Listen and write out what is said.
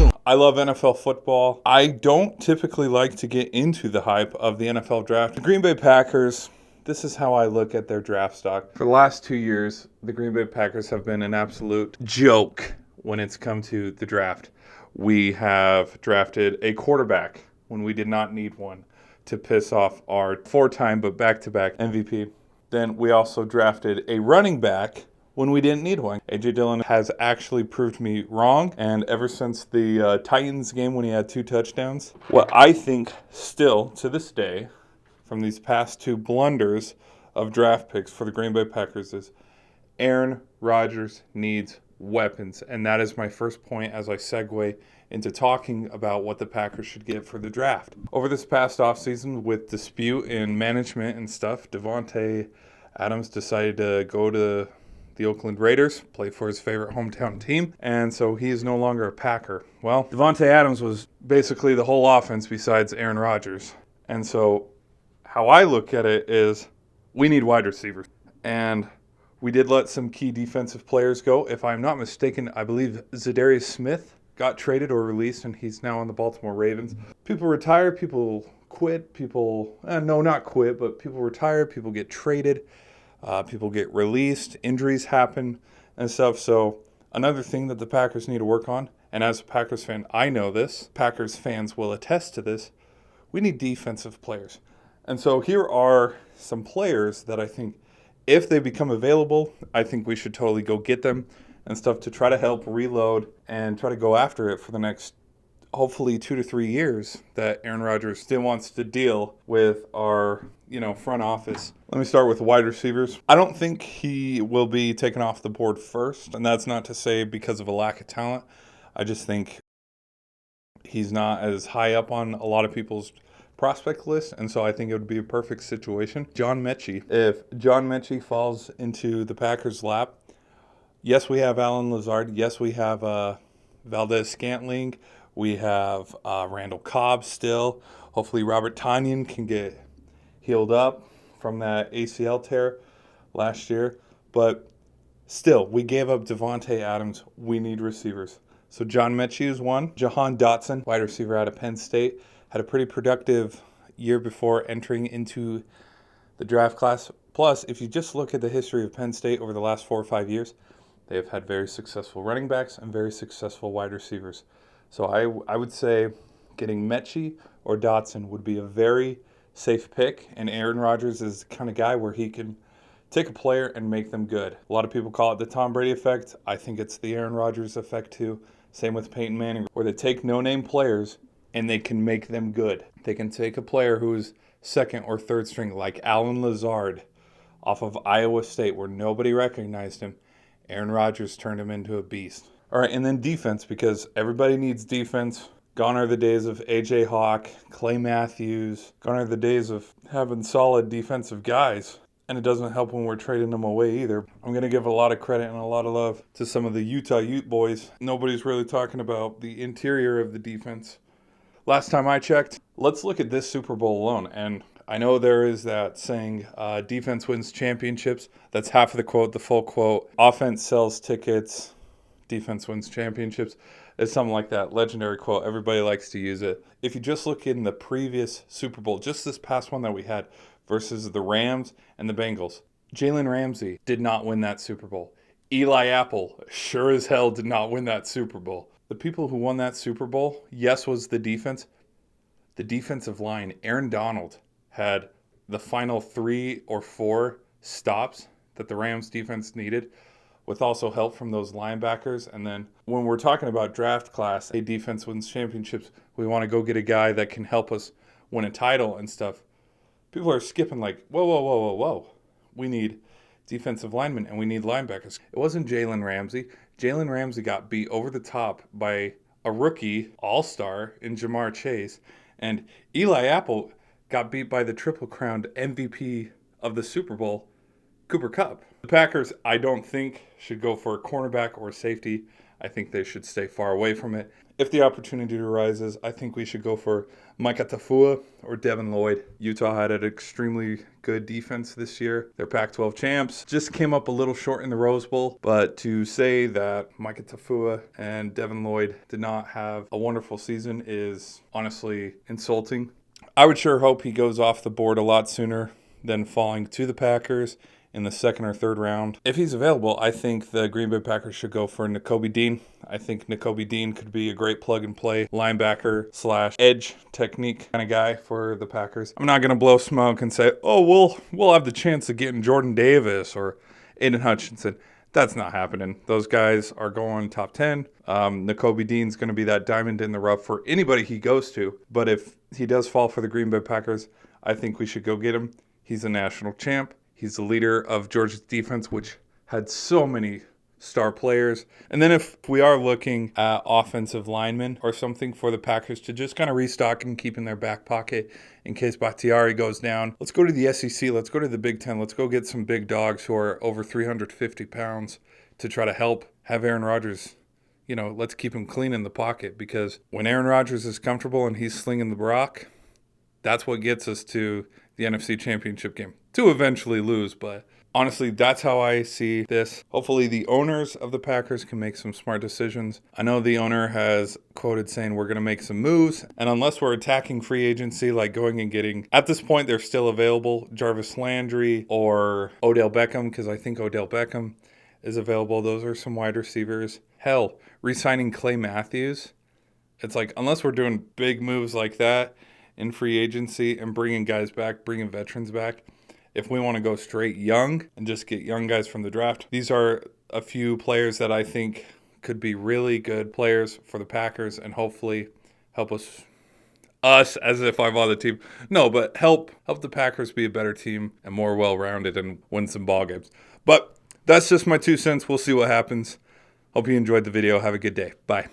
doing? I love NFL football. I don't typically like to get into the hype of the NFL draft. The Green Bay Packers, this is how I look at their draft stock. For the last 2 years, the Green Bay Packers have been an absolute joke when it's come to the draft. We have drafted a quarterback when we did not need one to piss off our 4-time but back-to-back MVP. Then we also drafted a running back when we didn't need one. A.J. Dillon has actually proved me wrong, and ever since the Titans game when he had 2 touchdowns, what I think still to this day from these past 2 blunders of draft picks for the Green Bay Packers is Aaron Rodgers needs weapons. And that is my first point as I segue into talking about what the Packers should get for the draft. Over this past offseason, with dispute in management and stuff, Devonte Adams decided to go to the Oakland Raiders, play for his favorite hometown team, and so he is no longer a Packer. Well, Devonte Adams was basically the whole offense besides Aaron Rodgers. And so how I look at it is we need wide receivers. And we did let some key defensive players go. If I'm not mistaken, I believe Zadarius Smith got traded or released, and he's now on the Baltimore Ravens. People retire, people quit, no, not quit, but people retire, people get traded, people get released, injuries happen and stuff. So another thing that the Packers need to work on, and as a Packers fan, I know this, Packers fans will attest to this, we need defensive players. And so here are some players that I think if they become available, I think we should totally go get them and stuff to try to help reload and try to go after it for the next, hopefully 2 to 3 years that Aaron Rodgers still wants to deal with our, front office. Let me start with wide receivers. I don't think he will be taken off the board first, and that's not to say because of a lack of talent. I just think he's not as high up on a lot of people's prospect list, and so I think it would be a perfect situation. John Mechie. If John Mechie falls into the Packers' lap, yes, we have Alan Lazard. Yes, we have Valdez-Scantling. We have Randall Cobb still. Hopefully Robert Tonyan can get healed up from that ACL tear last year. But still, we gave up Devonte Adams. We need receivers. So John Mechie is one. Jahan Dotson, wide receiver out of Penn State, had a pretty productive year before entering into the draft class. Plus, if you just look at the history of Penn State over the last 4 or 5 years, they have had very successful running backs and very successful wide receivers. So I would say getting Mechie or Dotson would be a very safe pick, and Aaron Rodgers is the kind of guy where he can take a player and make them good. A lot of people call it the Tom Brady effect. I think it's the Aaron Rodgers effect too. Same with Peyton Manning, where they take no-name players and they can make them good. They can take a player who's second or third string, like Alan Lazard off of Iowa State, where nobody recognized him. Aaron Rodgers turned him into a beast. All right, and then defense, because everybody needs defense. Gone are the days of A.J. Hawk, Clay Matthews. Gone are the days of having solid defensive guys. And it doesn't help when we're trading them away either. I'm going to give a lot of credit and a lot of love to some of the Utah Ute boys. Nobody's really talking about the interior of the defense. Last time I checked, let's look at this Super Bowl alone. And I know there is that saying, defense wins championships. That's half of the quote. The full quote, offense sells tickets, defense wins championships. It's something like that. Legendary quote. Everybody likes to use it. If you just look in the previous Super Bowl, just this past one that we had versus the Rams and the Bengals, Jalen Ramsey did not win that Super Bowl. Eli Apple sure as hell did not win that Super Bowl. The people who won that Super Bowl, yes, was the defense. The defensive line, Aaron Donald had the final 3 or 4 stops that the Rams defense needed, with also help from those linebackers. And then when we're talking about draft class, a defense wins championships, we want to go get a guy that can help us win a title and stuff. People are skipping like, whoa. We need defensive linemen and we need linebackers. It wasn't Jalen Ramsey. Jalen Ramsey got beat over the top by a rookie all-star in Jamar Chase. And Eli Apple got beat by the triple-crowned MVP of the Super Bowl, Cooper Kupp. The Packers, I don't think, should go for a cornerback or a safety. I think they should stay far away from it. If the opportunity arises, I think we should go for Micah Tafua or Devin Lloyd. Utah had an extremely good defense this year. They're Pac-12 champs. Just came up a little short in the Rose Bowl. But to say that Micah Tafua and Devin Lloyd did not have a wonderful season is honestly insulting. I would sure hope he goes off the board a lot sooner than falling to the Packers in the second or third round. If he's available, I think the Green Bay Packers should go for Nakobe Dean. I think Nakobe Dean could be a great plug-and-play linebacker / edge technique kind of guy for the Packers. I'm not going to blow smoke and say, oh, we'll have the chance of getting Jordan Davis or Aiden Hutchinson. That's not happening. Those guys are going top 10. Nakobe Dean's going to be that diamond in the rough for anybody he goes to. But if he does fall for the Green Bay Packers, I think we should go get him. He's a national champ. He's the leader of Georgia's defense, which had so many star players. And then if we are looking at offensive linemen or something for the Packers to just kind of restock and keep in their back pocket in case Bakhtiari goes down, let's go to the SEC. Let's go to the Big Ten. Let's go get some big dogs who are over 350 pounds to try to help have Aaron Rodgers. Let's keep him clean in the pocket, because when Aaron Rodgers is comfortable and he's slinging the rock, that's what gets us to the NFC Championship game, to eventually lose. But honestly, that's how I see this. Hopefully the owners of the Packers can make some smart decisions. I know the owner has quoted saying we're going to make some moves, and unless we're attacking free agency, like going and getting, at this point they're still available, Jarvis Landry or Odell Beckham, because I think Odell Beckham is available. Those are some wide receivers. Hell, re-signing Clay Matthews. It's like, unless we're doing big moves like that in free agency and bringing guys back, bringing veterans back, if we want to go straight young and just get young guys from the draft, these are a few players that I think could be really good players for the Packers and hopefully help us as if I'm on the team. No, but help the Packers be a better team and more well-rounded and win some ball games. But that's just my 2 cents. We'll see what happens. Hope you enjoyed the video. Have a good day. Bye.